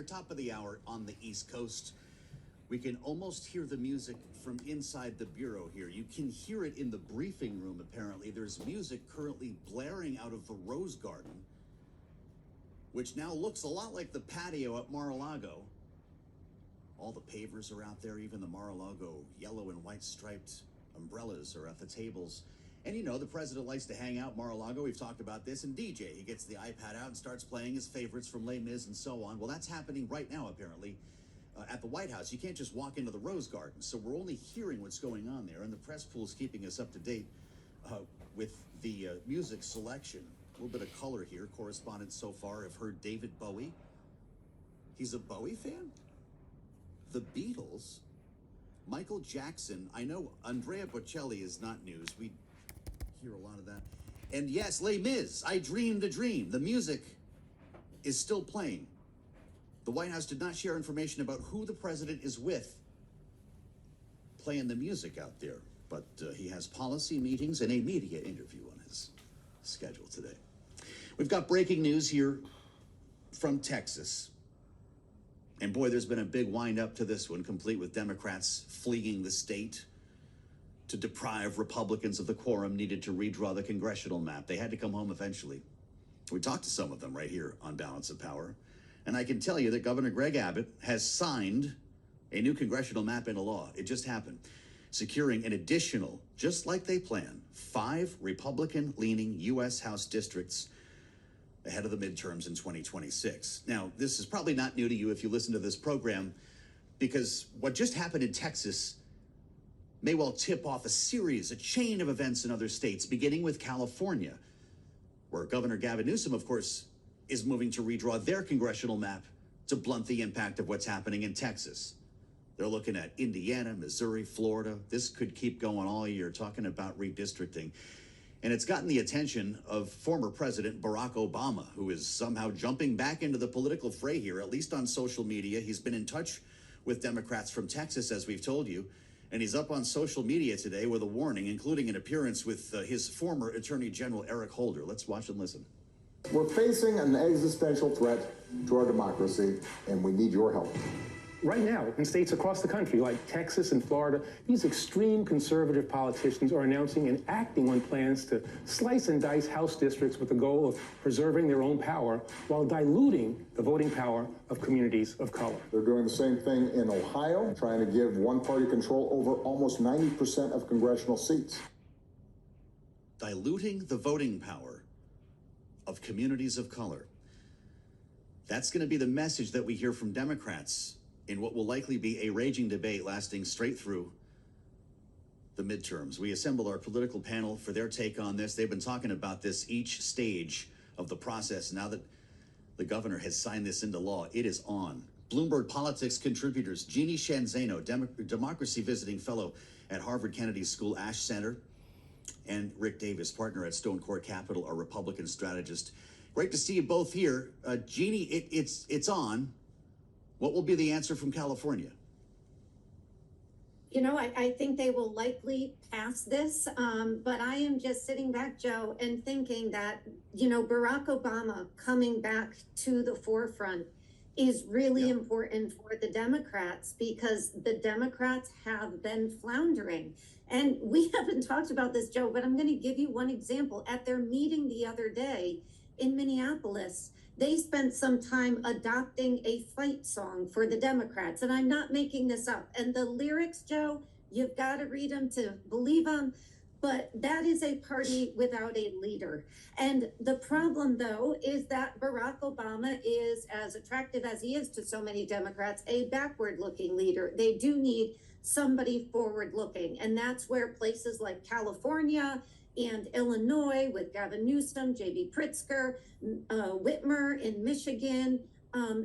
here, top of the hour on the East Coast. We can almost hear the music from inside the bureau here. You can hear it in the briefing room, apparently. There's music currently blaring out of the Rose Garden, which now looks a lot like the patio at Mar-a-Lago. All the pavers are out there, even the Mar-a-Lago yellow and white striped umbrellas are at the tables. And you know, the president likes to hang out Mar-a-Lago. We've talked about this. And DJ, he gets the iPad out and starts playing his favorites from Les Mis and so on. Well, that's happening right now, apparently, at the White House. You can't just walk into the Rose Garden. So we're only hearing what's going on there. And the press pool is keeping us up to date with the music selection. A little bit of color here. Correspondents so far have heard David Bowie. He's a Bowie fan? The Beatles? Michael Jackson. I know Andrea Bocelli is not news. We hear a lot of that. And yes, Les Mis, I Dreamed a Dream. The music is still playing. The White House did not share information about who the president is with playing the music out there, but he has policy meetings and a media interview on his schedule today. We've got breaking news here from Texas. And boy, there's been a big wind up to this one, complete with Democrats fleeing the state to deprive Republicans of the quorum needed to redraw the congressional map. They had to come home eventually. We talked to some of them right here on Balance of Power. And I can tell you that Governor Greg Abbott has signed a new congressional map into law. It just happened, securing an additional, just like they planned, 5 Republican-leaning U.S. House districts ahead of the midterms in 2026. Now, this is probably not new to you if you listen to this program, because what just happened in Texas may well tip off a chain of events in other states, beginning with California, where Governor Gavin Newsom, of course, is moving to redraw their congressional map to blunt the impact of what's happening in Texas. They're looking at Indiana, Missouri, Florida. This could keep going all year, talking about redistricting. And it's gotten the attention of former President Barack Obama, who is somehow jumping back into the political fray here, at least on social media. He's been in touch with Democrats from Texas, as we've told you. And he's up on social media today with a warning, including an appearance with his former Attorney General Eric Holder. Let's watch and listen. We're facing an existential threat to our democracy, and we need your help. Right now, in states across the country, like Texas and Florida, these extreme conservative politicians are announcing and acting on plans to slice and dice House districts with the goal of preserving their own power while diluting the voting power of communities of color. They're doing the same thing in Ohio, trying to give one-party control over almost 90% of congressional seats. Diluting the voting power of communities of color. That's going to be the message that we hear from Democrats in what will likely be a raging debate lasting straight through the midterms. We assembled our political panel for their take on this. They've been talking about this each stage of the process. Now that the governor has signed this into law, it is on. Bloomberg Politics contributors Jeannie Shanzano, democracy visiting fellow at Harvard Kennedy School Ash Center, and Rick Davis, partner at Stone Court Capital, a Republican strategist. Great to see you both here. Jeannie, it's on. What will be the answer from California? You know, I think they will likely pass this, but I am just sitting back, Joe, and thinking that, you know, Barack Obama coming back to the forefront is really important for the Democrats, because the Democrats have been floundering. And we haven't talked about this, Joe, but I'm going to give you one example. At their meeting the other day in Minneapolis, they spent some time adopting a fight song for the Democrats. And I'm not making this up. And the lyrics, Joe, you've got to read them to believe them. But that is a party without a leader. And the problem, though, is that Barack Obama is, as attractive as he is to so many Democrats, a backward-looking leader. They do need somebody forward-looking. And that's where places like California and Illinois with Gavin Newsom, J.B. Pritzker, Whitmer in Michigan,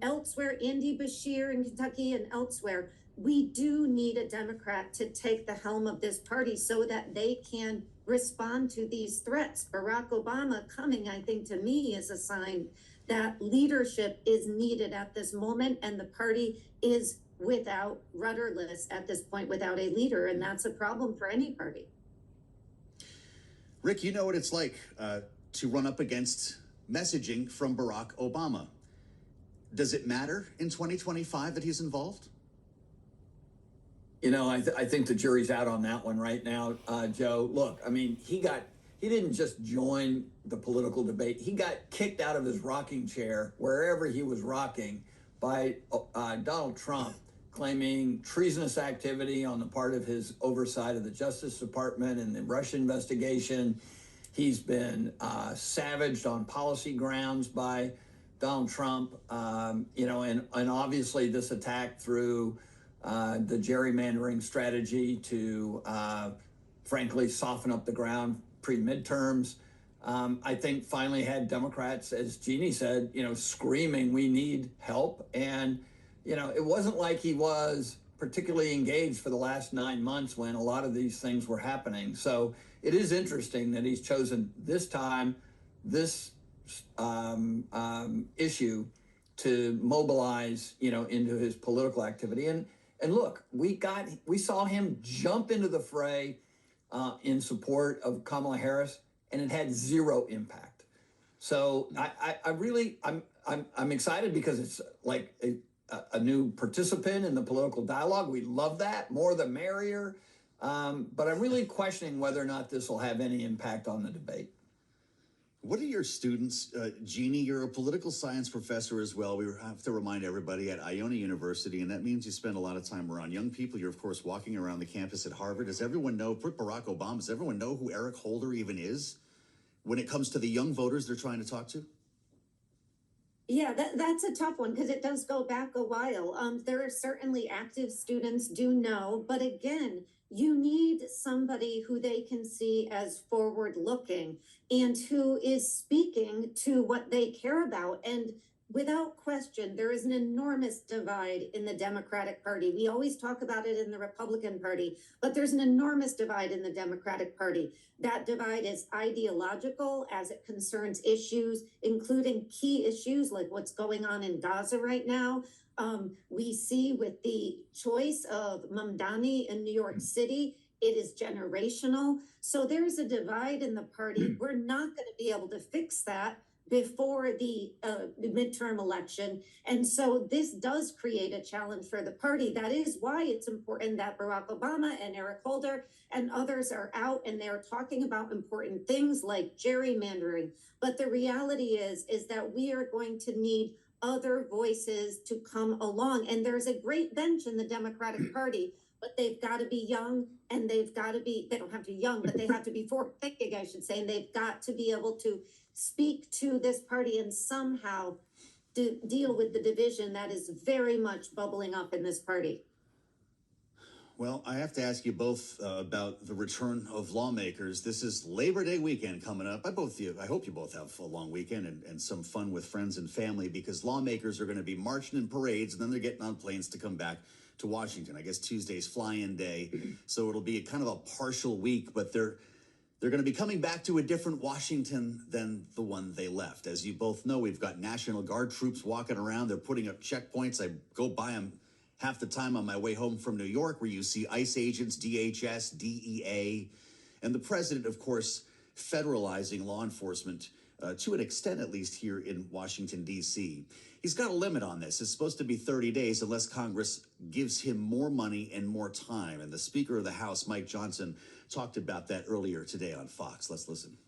elsewhere, Andy Beshear in Kentucky and elsewhere. We do need a Democrat to take the helm of this party so that they can respond to these threats. Barack Obama coming, I think, to me is a sign that leadership is needed at this moment, and the party is rudderless at this point, without a leader, and that's a problem for any party. Rick, you know what it's like to run up against messaging from Barack Obama. Does it matter in 2025 that he's involved? You know, I think the jury's out on that one right now, Joe. Look, I mean, he didn't just join the political debate. He got kicked out of his rocking chair, wherever he was rocking, by Donald Trump, claiming treasonous activity on the part of his oversight of the Justice Department and the Russia investigation. He's been savaged on policy grounds by Donald Trump, you know, and obviously this attack through the gerrymandering strategy to, frankly, soften up the ground pre-midterms. I think finally had Democrats, as Jeannie said, you know, screaming, we need help. And, you know, it wasn't like he was particularly engaged for the last 9 months when a lot of these things were happening. So it is interesting that he's chosen this time, this issue to mobilize, you know, into his political activity. And look, we saw him jump into the fray in support of Kamala Harris, and it had zero impact. So I'm excited because it's like a new participant in the political dialogue. We love that, more the merrier. But I'm really questioning whether or not this will have any impact on the debate. What are your students, Jeannie, you're a political science professor as well. We have to remind everybody at Iona University, and that means you spend a lot of time around young people. You're, of course, walking around the campus at Harvard. Does everyone know, for Barack Obama, does everyone know who Eric Holder even is when it comes to the young voters they're trying to talk to? Yeah, that's a tough one because it does go back a while. There are certainly active students do know, but again, you need somebody who they can see as forward looking and who is speaking to what they care about. And without question, there is an enormous divide in the Democratic Party. We always talk about it in the Republican Party, but there's an enormous divide in the Democratic Party. That divide is ideological as it concerns issues, including key issues like what's going on in Gaza right now. We see with the choice of Mamdani in New York City, it is generational. So there's a divide in the party. We're not going to be able to fix that before the midterm election. And so this does create a challenge for the party. That is why it's important that Barack Obama and Eric Holder and others are out and they're talking about important things like gerrymandering. But the reality is that we are going to need other voices to come along. And there's a great bench in the Democratic Party, but they've got to be young and they don't have to be young, but they have to be forward thinking, I should say, and they've got to be able to speak to this party and somehow deal with the division that is very much bubbling up in this party. Well, I have to ask you both about the return of lawmakers. This is Labor Day weekend coming up. I hope you both have a long weekend and some fun with friends and family, because lawmakers are going to be marching in parades and then they're getting on planes to come back to Washington. I guess Tuesday's fly-in day, so it'll be kind of a partial week, but they're going to be coming back to a different Washington than the one they left. As you both know, we've got National Guard troops walking around. They're putting up checkpoints. I go by them half the time on my way home from New York, where you see ICE agents, DHS, DEA, and the president, of course, federalizing law enforcement to an extent, at least here in Washington, D.C. He's got a limit on this. It's supposed to be 30 days unless Congress gives him more money and more time. And the Speaker of the House, Mike Johnson, talked about that earlier today on Fox. Let's listen.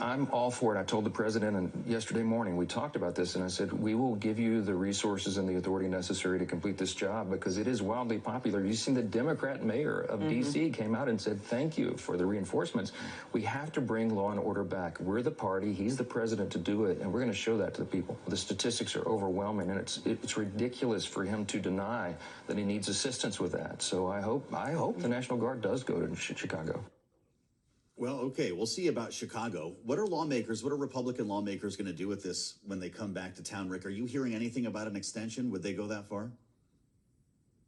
I'm all for it. I told the president, and yesterday morning we talked about this, and I said, we will give you the resources and the authority necessary to complete this job, because it is wildly popular. You've seen the Democrat mayor of D.C. came out and said, thank you for the reinforcements. We have to bring law and order back. We're the party. He's the president to do it, and we're going to show that to the people. The statistics are overwhelming, and it's ridiculous for him to deny that he needs assistance with that. So I hope the National Guard does go to Chicago. Well, okay, we'll see about Chicago. What are Republican lawmakers going to do with this when they come back to town, Rick? Are you hearing anything about an extension? Would they go that far?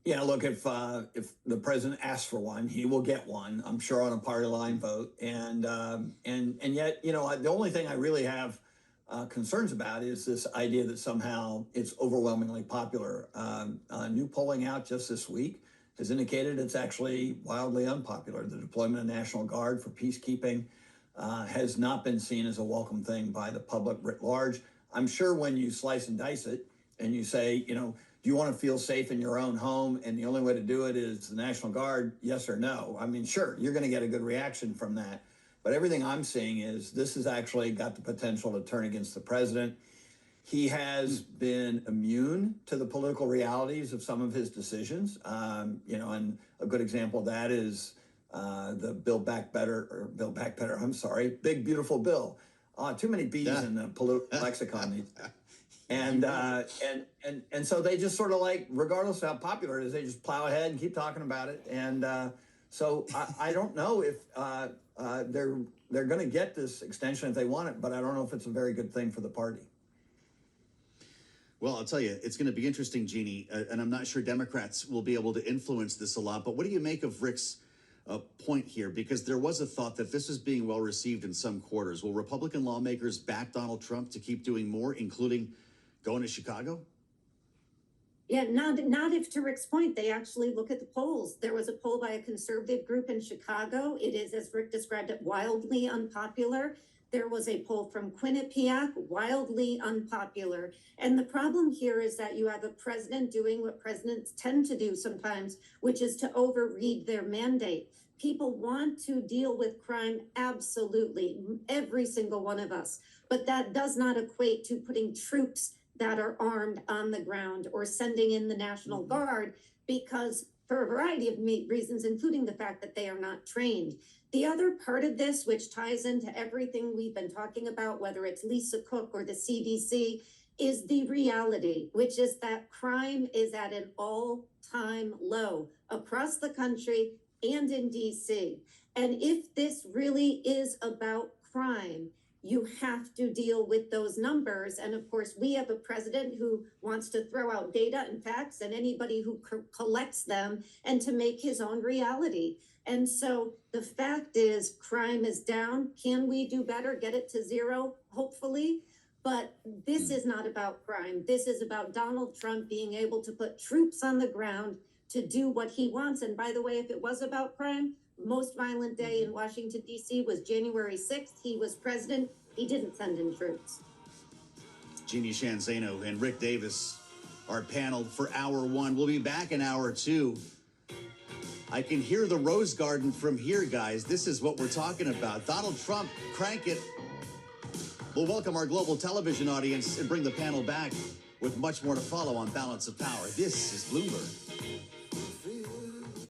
Yeah, look, if the president asks for one, he will get one, I'm sure, on a party line vote. And yet, you know, the only thing I really have concerns about is this idea that somehow it's overwhelmingly popular. New polling out just this week has indicated it's actually wildly unpopular. The deployment of National Guard for peacekeeping has not been seen as a welcome thing by the public writ large. I'm sure when you slice and dice it, and you say, you know, do you want to feel safe in your own home? And the only way to do it is the National Guard, yes or no. I mean, sure, you're going to get a good reaction from that. But everything I'm seeing is this has actually got the potential to turn against the president. He has been immune to the political realities of some of his decisions. You know, and a good example of that is the Build Back Better, I'm sorry, Big Beautiful Bill. Too many B's in the political lexicon. And so they just sort of like, regardless of how popular it is, they just plow ahead and keep talking about it. And so I don't know if they're going to get this extension if they want it, but I don't know if it's a very good thing for the party. Well, I'll tell you, it's going to be interesting, Jeannie, and I'm not sure Democrats will be able to influence this a lot. But what do you make of Rick's point here? Because there was a thought that this is being well received in some quarters. Will Republican lawmakers back Donald Trump to keep doing more, including going to Chicago? Yeah, not if, to Rick's point, they actually look at the polls. There was a poll by a conservative group in Chicago. It is, as Rick described it, wildly unpopular. There was a poll from Quinnipiac, wildly unpopular. And the problem here is that you have a president doing what presidents tend to do sometimes, which is to overread their mandate. People want to deal with crime, absolutely, every single one of us. But that does not equate to putting troops that are armed on the ground or sending in the National Guard, because for a variety of reasons, including the fact that they are not trained. The other part of this, which ties into everything we've been talking about, whether it's Lisa Cook or the CDC, is the reality, which is that crime is at an all-time low across the country and in DC. And if this really is about crime, you have to deal with those numbers. And of course, we have a president who wants to throw out data and facts and anybody who collects them and to make his own reality. And so the fact is crime is down. Can we do better? Get it to zero, hopefully. But this is not about crime. This is about Donald Trump being able to put troops on the ground to do what he wants. And by the way, if it was about crime, most violent day in Washington, D.C. was January 6th. He was president. He didn't send in troops. Jeannie Shanzano and Rick Davis, our panel for hour one. We'll be back in hour two. I can hear the Rose Garden from here, guys. This is what we're talking about. Donald Trump, crank it. We'll welcome our global television audience and bring the panel back with much more to follow on Balance of Power. This is Bloomberg.